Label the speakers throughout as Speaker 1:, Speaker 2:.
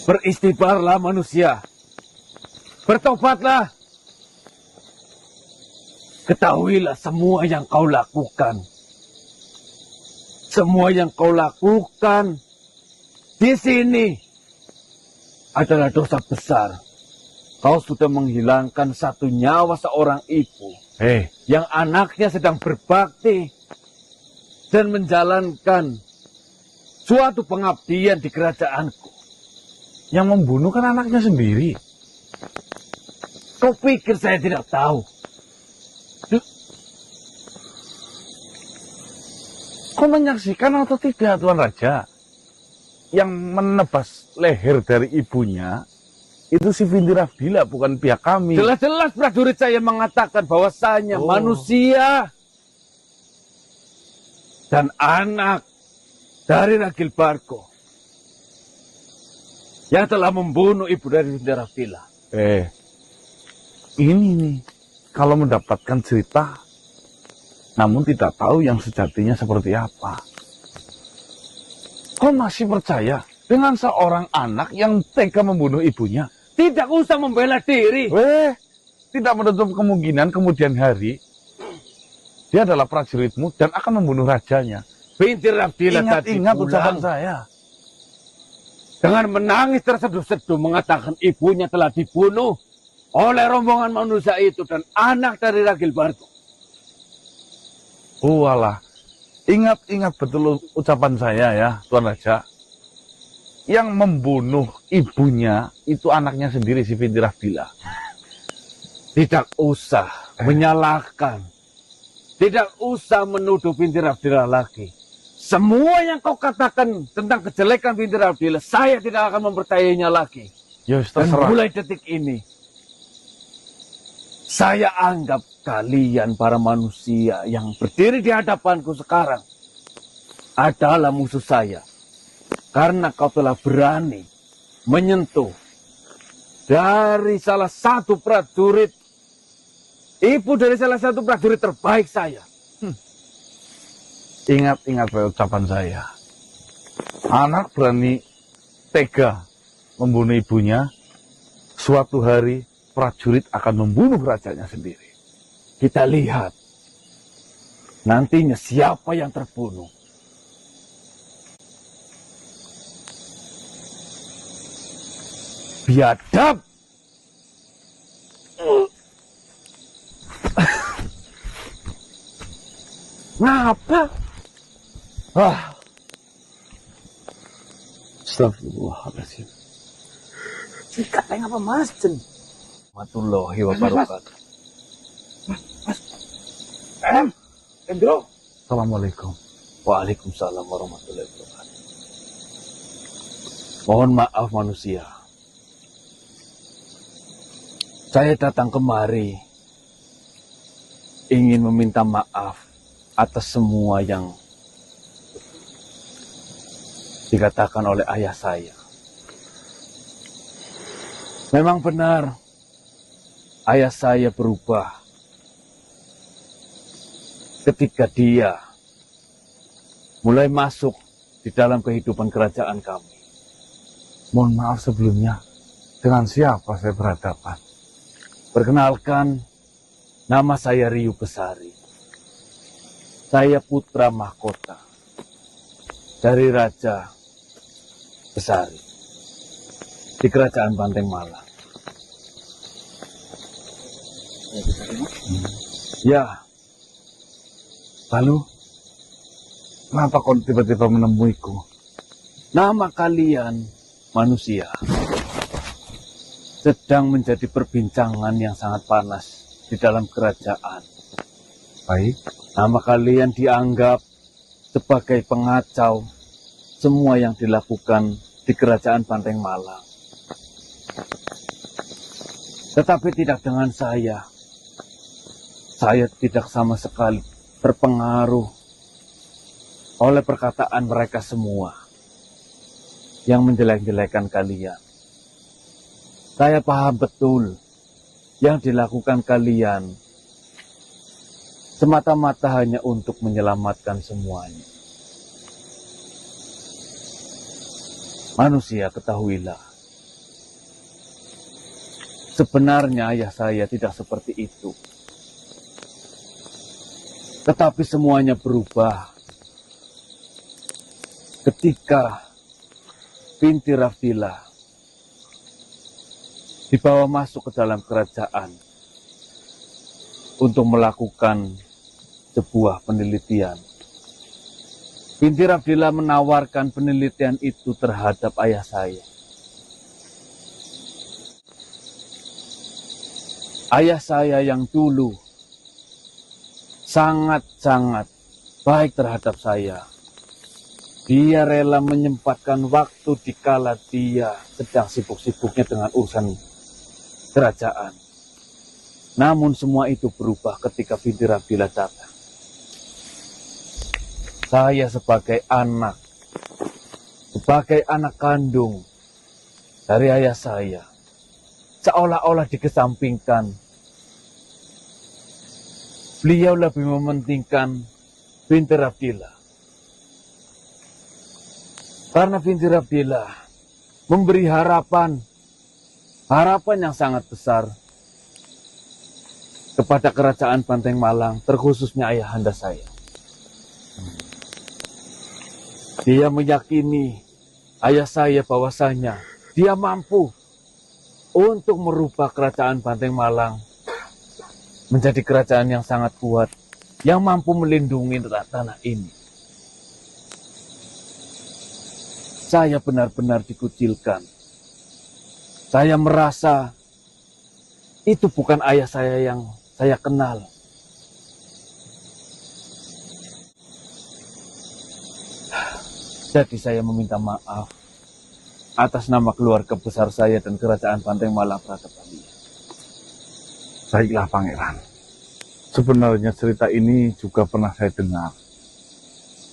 Speaker 1: Beristighfarlah manusia. Bertobatlah. Ketahuilah semua yang kau lakukan. Semua yang kau lakukan di sini adalah dosa besar. Kau sudah menghilangkan satu nyawa seorang ibu yang anaknya sedang berbakti dan menjalankan suatu pengabdian di kerajaanku.
Speaker 2: Yang membunuh kan anaknya sendiri.
Speaker 1: Kau pikir saya tidak tahu?
Speaker 2: Kau menyaksikan atau tidak, Tuan Raja? Yang menebas leher dari ibunya itu si Vinti Rafdila, bukan pihak kami.
Speaker 1: Jelas-jelas prajurit saya mengatakan bahwasanya manusia dan anak dari Ragil Bargo yang telah membunuh ibu dari Vinti Rafdila.
Speaker 2: Ini nih, kalau mendapatkan cerita, namun tidak tahu yang sejatinya seperti apa. Kau masih percaya dengan seorang anak yang tega membunuh ibunya?
Speaker 1: Tidak usah membela diri.
Speaker 2: Tidak menutup kemungkinan kemudian hari dia adalah prajuritmu dan akan membunuh rajanya.
Speaker 1: Vinti Rafdila
Speaker 2: Ingat ucapan saya.
Speaker 1: Dengan menangis terseduh-seduh mengatakan ibunya telah dibunuh oleh rombongan manusia itu dan anak dari Ragil Bargo.
Speaker 2: Walah, ingat betul ucapan saya ya, Tuan Raja. Yang membunuh ibunya itu anaknya sendiri, si Vinti Rafdila.
Speaker 1: Tidak usah menyalahkan. Tidak usah menuduh Vinti Rafdila lagi. Semua yang kau katakan tentang kejelekan Vinti Rafdila, saya tidak akan mempercayainya lagi.
Speaker 2: Ya,
Speaker 1: dan mulai detik ini, saya anggap kalian para manusia yang berdiri di hadapanku sekarang adalah musuh saya. Karena kau telah berani menyentuh dari salah satu prajurit, ibu dari salah satu prajurit terbaik saya.
Speaker 2: Ingat ucapan saya. Anak berani tega membunuh ibunya, suatu hari prajurit akan membunuh rajanya sendiri.
Speaker 1: Kita lihat nantinya siapa yang terbunuh. Biadab. Ngapa? Astagfirullahaladzim.
Speaker 3: Sikat apa mas?
Speaker 1: Warahmatullahi wabarakatuh.
Speaker 3: Endro.
Speaker 2: Assalamualaikum.
Speaker 1: Waalaikumsalam warahmatullahi wabarakatuh. Mohon maaf manusia. Saya datang kemari ingin meminta maaf atas semua yang dikatakan oleh ayah saya. Memang benar, ayah saya berubah ketika dia mulai masuk di dalam kehidupan kerajaan kami.
Speaker 2: Mohon maaf sebelumnya, dengan siapa saya berhadapan?
Speaker 1: Perkenalkan, nama saya Riu Besari. Saya putra mahkota dari Raja Besari di Kerajaan Banteng Malang. Ya,
Speaker 2: lalu kenapa kau tiba-tiba menemuiku?
Speaker 1: Nama kalian manusia sedang menjadi perbincangan yang sangat panas di dalam kerajaan.
Speaker 2: Baik.
Speaker 1: Nama kalian dianggap sebagai pengacau semua yang dilakukan di Kerajaan Banteng Malang. Tetapi tidak dengan saya. Saya tidak sama sekali terpengaruh oleh perkataan mereka semua yang menjelek-jelekan kalian. Saya paham betul yang dilakukan kalian semata-mata hanya untuk menyelamatkan semuanya. Manusia, ketahuilah, Sebenarnya ayah saya tidak seperti itu. Tetapi semuanya berubah ketika binti Rafdilah dibawa masuk ke dalam kerajaan untuk melakukan sebuah penelitian. Binti Rafdilah menawarkan penelitian itu terhadap ayah saya. Ayah saya yang dulu sangat-sangat baik terhadap saya. Dia rela menyempatkan waktu dikala dia sedang sibuk-sibuknya dengan urusan kerajaan. Namun semua itu berubah ketika binti Rafdilah datang. Saya sebagai anak kandung dari ayah saya, seolah-olah dikesampingkan. Beliau lebih mementingkan binti Rafdilah. Karena binti Rafdilah memberi harapan yang sangat besar kepada kerajaan Banteng Malang, terkhususnya ayahanda saya. Dia meyakini ayah saya bahwasanya dia mampu untuk merubah kerajaan Banteng Malang menjadi kerajaan yang sangat kuat, yang mampu melindungi tanah ini. Saya benar-benar dikucilkan. Saya merasa itu bukan ayah saya yang saya kenal. Jadi saya meminta maaf atas nama keluarga besar saya dan kerajaan Banteng Malang Pratapania.
Speaker 2: Baiklah Pangeran. Sebenarnya cerita ini juga pernah saya dengar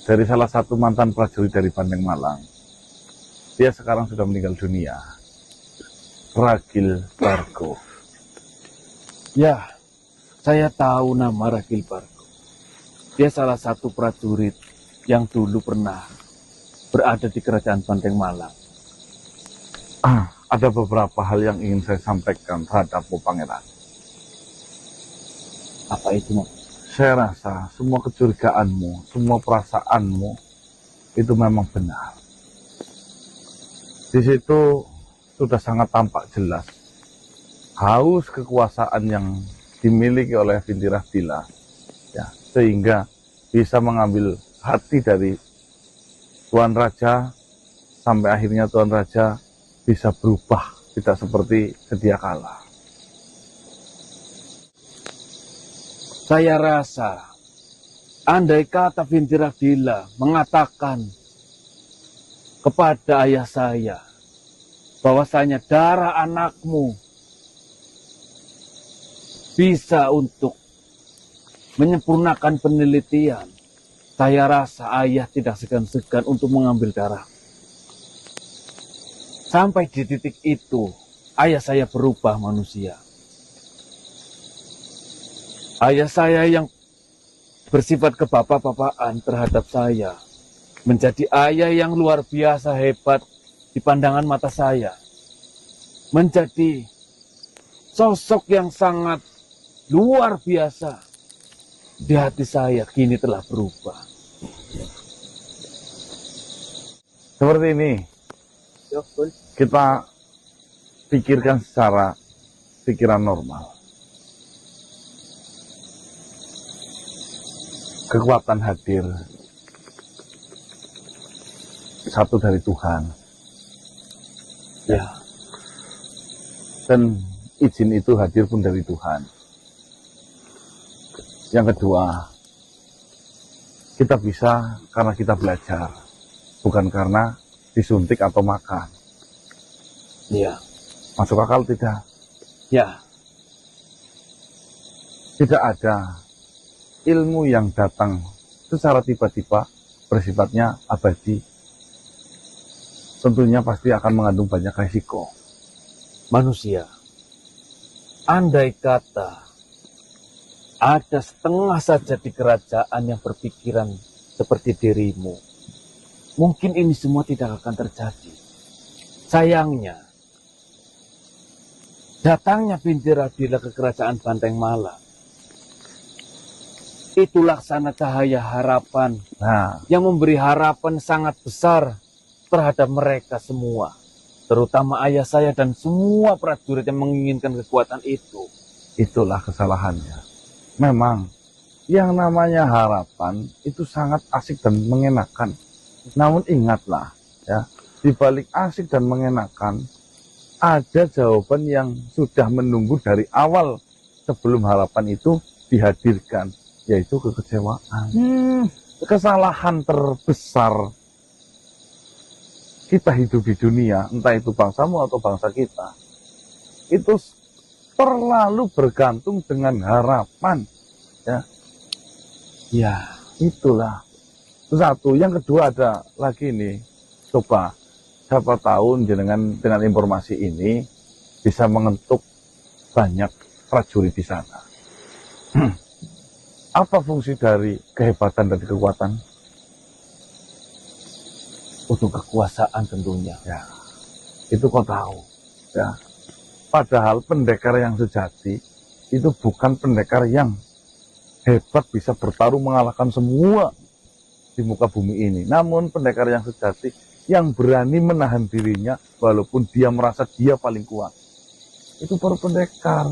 Speaker 2: dari salah satu mantan prajurit dari Banteng Malang. Dia sekarang sudah meninggal dunia. Ragil Bargo.
Speaker 1: Ya, saya tahu nama Ragil Bargo. Dia salah satu prajurit yang dulu pernah berada di kerajaan Banteng Malang.
Speaker 2: Ada beberapa hal yang ingin saya sampaikan terhadapmu Pangeran.
Speaker 1: Apa itu, Mas?
Speaker 2: Saya rasa semua kecurigaanmu, semua perasaanmu itu memang benar. Di situ sudah sangat tampak jelas haus kekuasaan yang dimiliki oleh binti Rafdilah, ya, sehingga bisa mengambil hati dari Tuan Raja sampai akhirnya Tuan Raja bisa berubah, tidak seperti sedia kala.
Speaker 1: Saya rasa, andai kata binti Rafdilah mengatakan kepada ayah saya bahwasanya darah anakmu bisa untuk menyempurnakan penelitian, saya rasa ayah tidak segan-segan untuk mengambil darah. Sampai di titik itu, ayah saya berubah manusia. Ayah saya yang bersifat kebapak-bapakan terhadap saya menjadi ayah yang luar biasa hebat di pandangan mata saya. Menjadi sosok yang sangat luar biasa di hati saya kini telah berubah.
Speaker 2: Seperti ini, kita pikirkan secara pikiran normal. Kekuatan hadir satu dari Tuhan,
Speaker 1: Ya,
Speaker 2: dan izin itu hadir pun dari Tuhan. Yang kedua, kita bisa karena kita belajar, bukan karena disuntik atau makan.
Speaker 1: ya,
Speaker 2: Masuk akal tidak?
Speaker 1: ya,
Speaker 2: Tidak ada ilmu yang datang secara tiba-tiba bersifatnya abadi. Tentunya pasti akan mengandung banyak resiko.
Speaker 1: manusia. Andai kata ada setengah saja di kerajaan yang berpikiran seperti dirimu, mungkin ini semua tidak akan terjadi. Sayangnya, Datangnya binti Radila ke kerajaan Banteng Malang itu laksana cahaya harapan
Speaker 2: Nah,
Speaker 1: yang memberi harapan sangat besar terhadap mereka semua, terutama ayah saya dan semua prajurit yang menginginkan kekuatan itu.
Speaker 2: itulah kesalahannya. Memang, yang namanya harapan itu sangat asik dan mengenakan. Namun ingatlah, ya, di balik asik dan mengenakan, ada jawaban yang sudah menunggu dari awal sebelum harapan itu dihadirkan, yaitu kekecewaan. Kesalahan terbesar kita hidup di dunia, entah itu bangsamu atau bangsa kita, itu terlalu bergantung dengan harapan. Ya,
Speaker 1: Ya,
Speaker 2: itulah. Itu satu. Yang kedua ada lagi nih, coba siapa tahu dengan informasi ini bisa mengentuk banyak prajurit di sana. Apa fungsi dari kehebatan dan kekuatan?
Speaker 1: untuk kekuasaan tentunya.
Speaker 2: Ya, itu kau tahu. Ya, padahal pendekar yang sejati itu bukan pendekar yang hebat bisa bertarung mengalahkan semua di muka bumi ini. Namun pendekar yang sejati yang berani menahan dirinya walaupun dia merasa dia paling kuat. Itu baru pendekar.